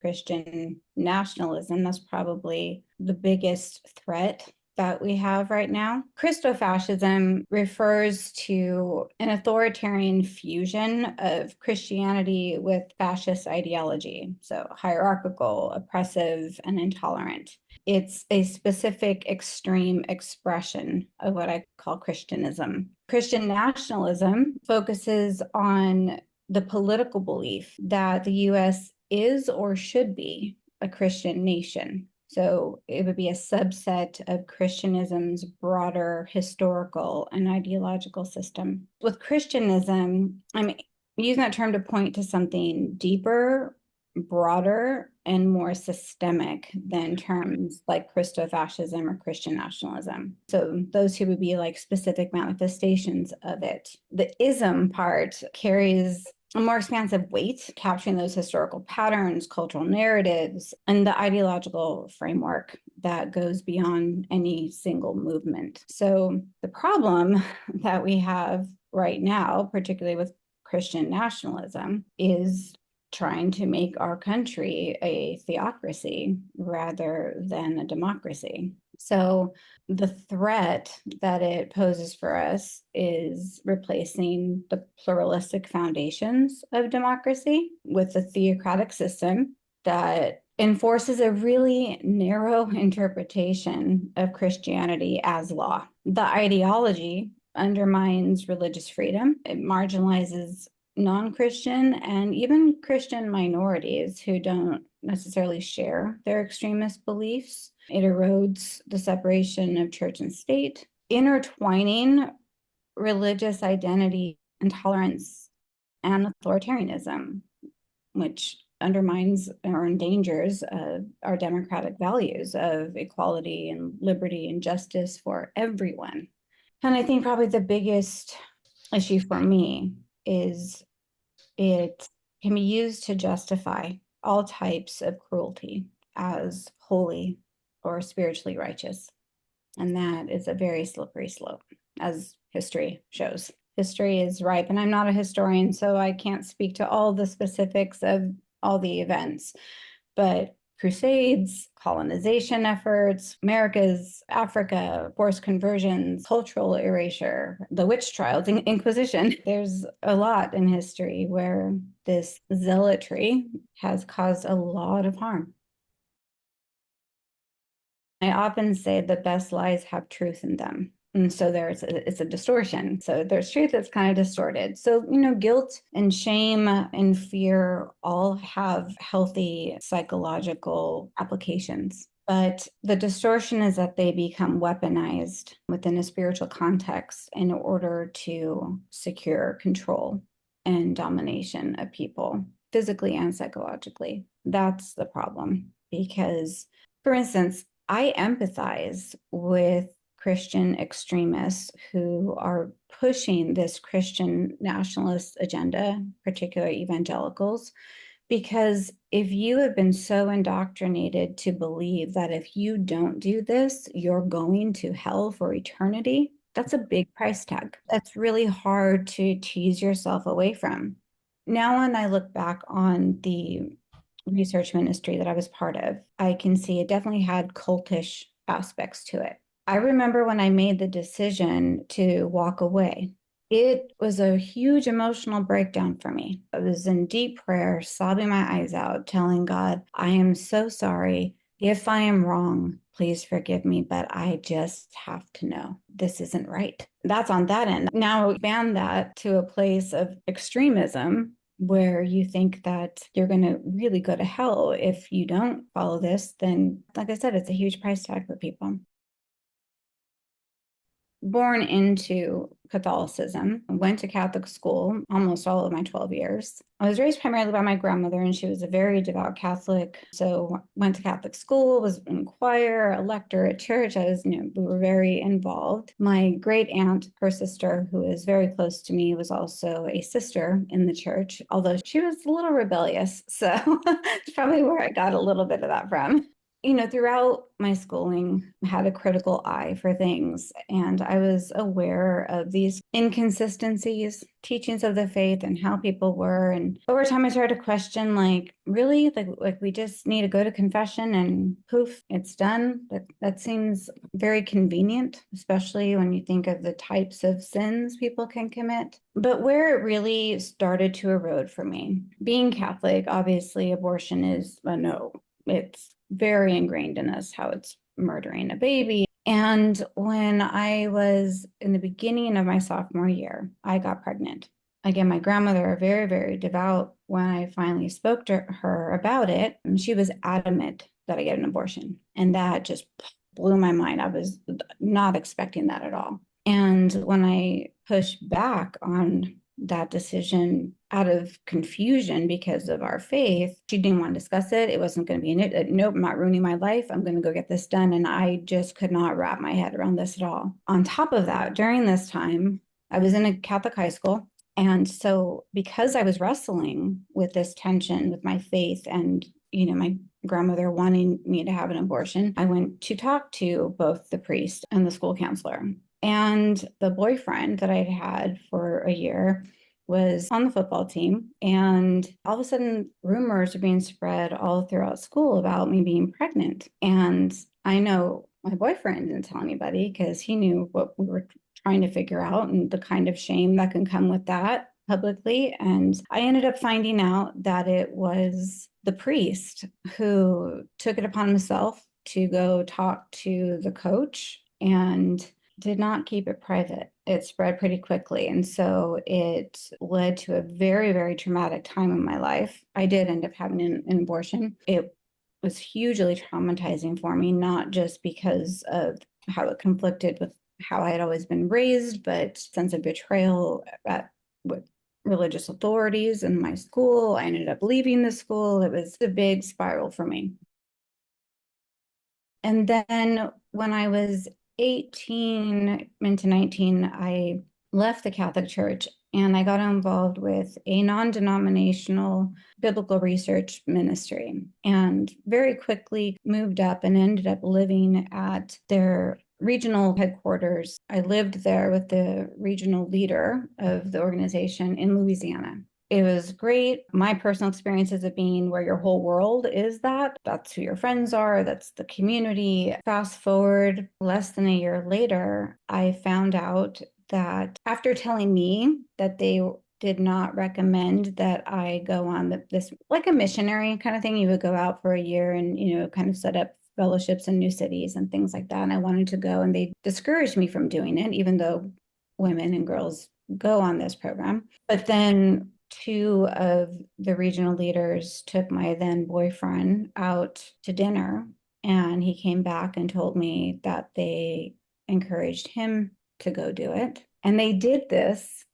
Christian nationalism. That's probably the biggest threat that we have right now. Christofascism refers to an authoritarian fusion of Christianity with fascist ideology, so hierarchical, oppressive, and intolerant. It's a specific extreme expression of what I call Christianism. Christian nationalism focuses on the political belief that the US is or should be a Christian nation. So it would be a subset of Christianism's broader historical and ideological system. With Christianism, I'm using that term to point to something deeper, broader, and more systemic than terms like Christofascism or Christian nationalism. So those two would be like specific manifestations of it. The ism part carries a more expansive weight, capturing those historical patterns, cultural narratives, and the ideological framework that goes beyond any single movement. So the problem that we have right now, particularly with Christian nationalism, is trying to make our country a theocracy rather than a democracy. So the threat that it poses for us is replacing the pluralistic foundations of democracy with a theocratic system that enforces a really narrow interpretation of Christianity as law. The ideology undermines religious freedom. It marginalizes non-Christian and even Christian minorities who don't necessarily share their extremist beliefs. It erodes the separation of church and state, intertwining religious identity, intolerance, and authoritarianism, which undermines or endangers our democratic values of equality and liberty and justice for everyone. And I think probably the biggest issue for me is it can be used to justify all types of cruelty as holy or spiritually righteous. And that is a very slippery slope, as history shows. History is ripe, and I'm not a historian, so I can't speak to all the specifics of all the events, but crusades, colonization efforts, Americas, Africa, forced conversions, cultural erasure, the witch trials, Inquisition. There's a lot in history where this zealotry has caused a lot of harm. I often say the best lies have truth in them. And so it's a distortion. So there's truth that's kind of distorted. So, guilt and shame and fear all have healthy psychological applications. But the distortion is that they become weaponized within a spiritual context in order to secure control and domination of people, physically and psychologically. That's the problem. Because, for instance, I empathize with Christian extremists who are pushing this Christian nationalist agenda, particularly evangelicals, because if you have been so indoctrinated to believe that if you don't do this, you're going to hell for eternity, that's a big price tag. That's really hard to tease yourself away from. Now, when I look back on the research ministry that I was part of, I can see it definitely had cultish aspects to it. I remember when I made the decision to walk away, it was a huge emotional breakdown for me. I was in deep prayer, sobbing my eyes out, telling God, I am so sorry. If I am wrong, please forgive me, but I just have to know this isn't right. That's on that end. Now expand that to a place of extremism where you think that you're going to really go to hell if you don't follow this, then, like I said, it's a huge price tag for people. Born into Catholicism, went to Catholic school almost all of my 12 years. I was raised primarily by my grandmother, and she was a very devout Catholic. So went to Catholic school, was in choir, a lector at church. We were very involved. My great aunt, her sister, who is very close to me, was also a sister in the church, although she was a little rebellious. So it's probably where I got a little bit of that from. Throughout my schooling, I had a critical eye for things, and I was aware of these inconsistencies, teachings of the faith, and how people were. And over time, I started to question, like, really, like we just need to go to confession and poof, it's done. That seems very convenient, especially when you think of the types of sins people can commit. But where it really started to erode for me, being Catholic, obviously, abortion is a no. It's very ingrained in us how it's murdering a baby. And when I was in the beginning of my sophomore year, I got pregnant. Again, my grandmother, very, very devout, when I finally spoke to her about it, she was adamant that I get an abortion. And that just blew my mind. I was not expecting that at all. And when I pushed back on that decision out of confusion because of our faith, she didn't want to discuss it. It wasn't going to be in it. Nope, I'm not ruining my life. I'm going to go get this done. And I just could not wrap my head around this at all. On top of that, during this time, I was in a Catholic high school. And so because I was wrestling with this tension with my faith and, my grandmother wanting me to have an abortion, I went to talk to both the priest and the school counselor. And the boyfriend that I'd had for a year was on the football team. And all of a sudden, rumors are being spread all throughout school about me being pregnant. And I know my boyfriend didn't tell anybody because he knew what we were trying to figure out and the kind of shame that can come with that publicly. And I ended up finding out that it was the priest who took it upon himself to go talk to the coach and did not keep it private. It spread pretty quickly. And so it led to a very, very traumatic time in my life. I did end up having an abortion. It was hugely traumatizing for me, not just because of how it conflicted with how I had always been raised, but sense of betrayal with religious authorities in my school. I ended up leaving the school. It was a big spiral for me. And then when I was 18 into 19, I left the Catholic Church and I got involved with a non-denominational biblical research ministry and very quickly moved up and ended up living at their regional headquarters. I lived there with the regional leader of the organization in Louisiana. It was great. My personal experiences of being where your whole world is that's who your friends are, that's the community. Fast forward less than a year later, I found out that after telling me that they did not recommend that I go on this, like a missionary kind of thing. You would go out for a year and, kind of set up fellowships in new cities and things like that. And I wanted to go, and they discouraged me from doing it, even though women and girls go on this program. But then two of the regional leaders took my then boyfriend out to dinner, and he came back and told me that they encouraged him to go do it. And they did this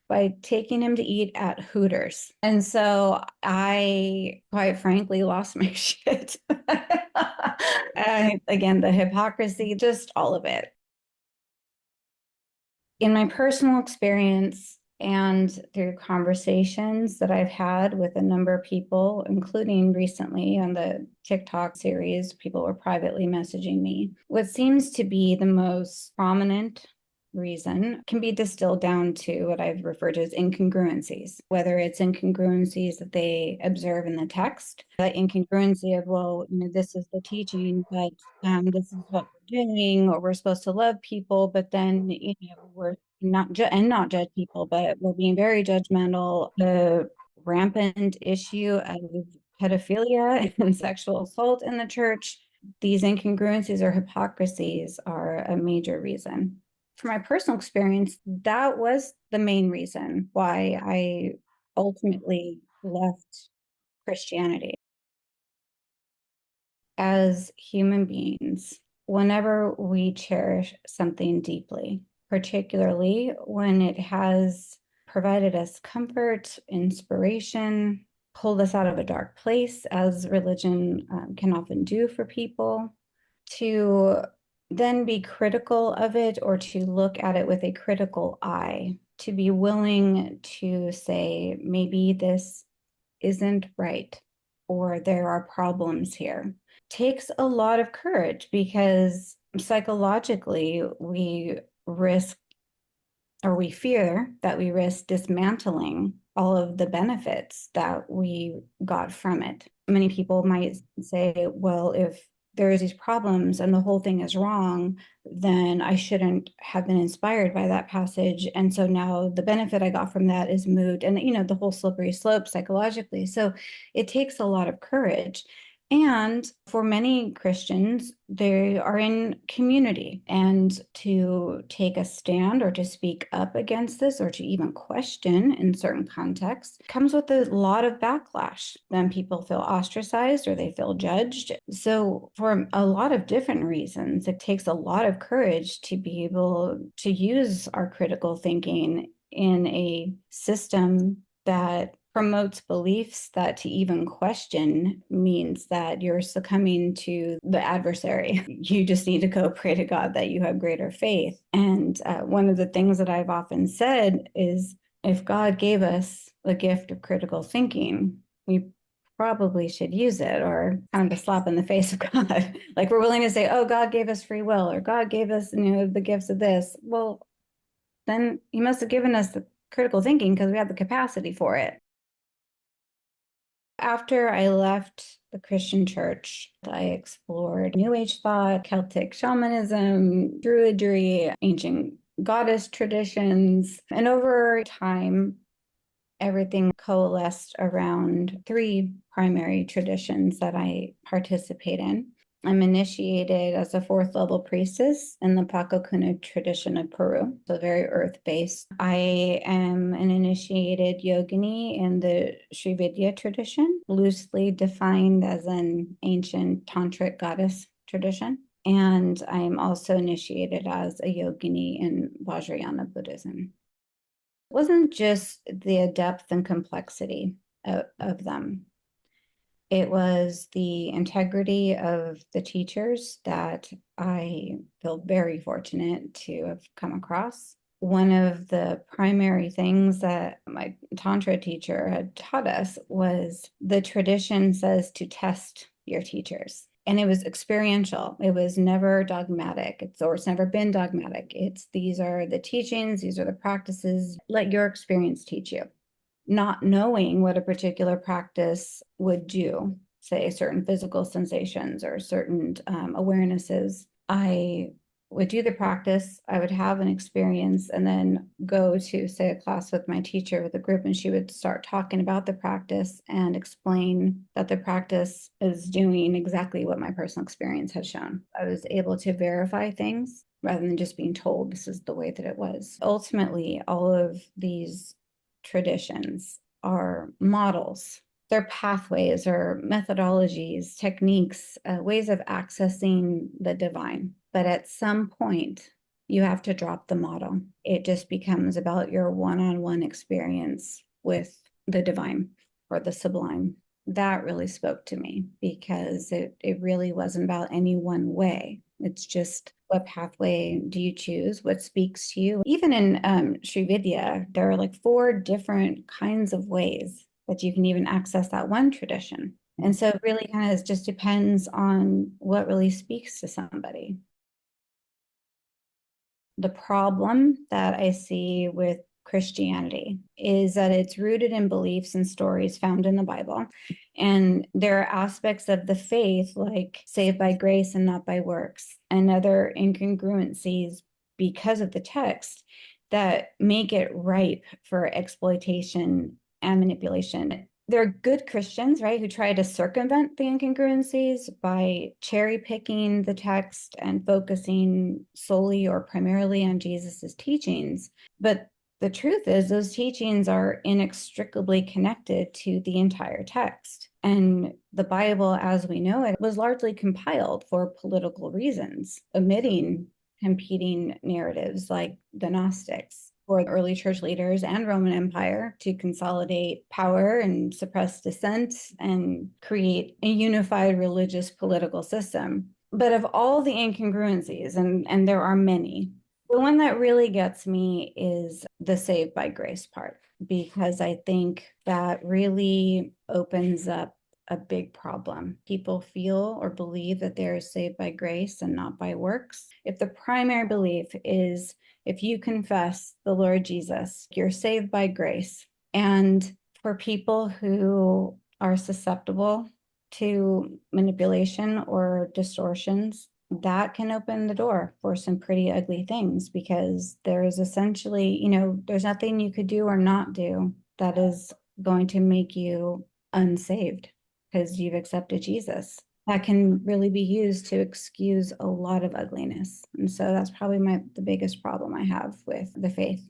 by taking him to eat at Hooters. And so I, quite frankly, lost my shit. Again, the hypocrisy, just all of it. In my personal experience and through conversations that I've had with a number of people, including recently on the TikTok series, people were privately messaging me. What seems to be the most prominent reason can be distilled down to what I've referred to as incongruencies, whether it's incongruencies that they observe in the text, the incongruency of, well, this is the teaching, but this is what we're doing, or we're supposed to love people, but then, we're not judge people, but we're being very judgmental. The rampant issue of pedophilia and sexual assault in the church, these incongruencies or hypocrisies are a major reason. From my personal experience, that was the main reason why I ultimately left Christianity. As human beings, whenever we cherish something deeply, particularly when it has provided us comfort, inspiration, pulled us out of a dark place, as religion can often do for people, to then be critical of it or to look at it with a critical eye, to be willing to say, maybe this isn't right, or there are problems here. Takes a lot of courage because psychologically we risk, or we fear that we risk dismantling all of the benefits that we got from it. Many people might say, well, if there's these problems and the whole thing is wrong, then I shouldn't have been inspired by that passage. And so now the benefit I got from that is moved. And, the whole slippery slope psychologically. So it takes a lot of courage. And for many Christians, they are in community, and to take a stand or to speak up against this or to even question in certain contexts comes with a lot of backlash. Then people feel ostracized or they feel judged. So for a lot of different reasons, it takes a lot of courage to be able to use our critical thinking in a system that promotes beliefs that to even question means that you're succumbing to the adversary. You just need to go pray to God that you have greater faith. And one of the things that I've often said is, if God gave us the gift of critical thinking, we probably should use it, or kind of a slap in the face of God. Like, we're willing to say, oh, God gave us free will, or God gave us, the gifts of this. Well, then he must have given us the critical thinking because we have the capacity for it. After I left the Christian church, I explored New Age thought, Celtic shamanism, Druidry, ancient goddess traditions, and over time, everything coalesced around 3 primary traditions that I participate in. I'm initiated as a 4th level priestess in the Pakokuna tradition of Peru, so very earth-based. I am an initiated yogini in the Srividya tradition, loosely defined as an ancient tantric goddess tradition. And I'm also initiated as a yogini in Vajrayana Buddhism. It wasn't just the depth and complexity of them. It was the integrity of the teachers that I feel very fortunate to have come across. One of the primary things that my Tantra teacher had taught us was the tradition says to test your teachers. And it was experiential. It was never dogmatic. It's never been dogmatic. These are the teachings, these are the practices. Let your experience teach you. Not knowing what a particular practice would do, say certain physical sensations or certain awarenesses, I would do the practice, I would have an experience, and then go to, say, a class with my teacher with a group, and she would start talking about the practice and explain that the practice is doing exactly what my personal experience had shown. I was able to verify things rather than just being told this is the way that it was. Ultimately, all of these traditions are models. They're pathways or methodologies, techniques, ways of accessing the divine. But at some point, you have to drop the model. It just becomes about your one-on-one experience with the divine or the sublime. That really spoke to me because it really wasn't about any one way. It's just, what pathway do you choose? What speaks to you? Even in Srividya, there are like 4 different kinds of ways that you can even access that one tradition. And so it really kind of just depends on what really speaks to somebody. The problem that I see with Christianity is that it's rooted in beliefs and stories found in the Bible. And there are aspects of the faith, like saved by grace and not by works, and other incongruencies because of the text that make it ripe for exploitation and manipulation. There are good Christians, right, who try to circumvent the incongruencies by cherry picking the text and focusing solely or primarily on Jesus's teachings. But the truth is, those teachings are inextricably connected to the entire text. And the Bible, as we know it, was largely compiled for political reasons, omitting competing narratives like the Gnostics, for early church leaders and Roman Empire to consolidate power and suppress dissent and create a unified religious political system. But of all the incongruencies, and there are many, the one that really gets me is the saved by grace part, because I think that really opens up a big problem. People feel or believe that they're saved by grace and not by works. If the primary belief is if you confess the Lord Jesus, you're saved by grace. And for people who are susceptible to manipulation or distortions, that can open the door for some pretty ugly things, because there is essentially, there's nothing you could do or not do that is going to make you unsaved because you've accepted Jesus. That can really be used to excuse a lot of ugliness. And so that's probably the biggest problem I have with the faith.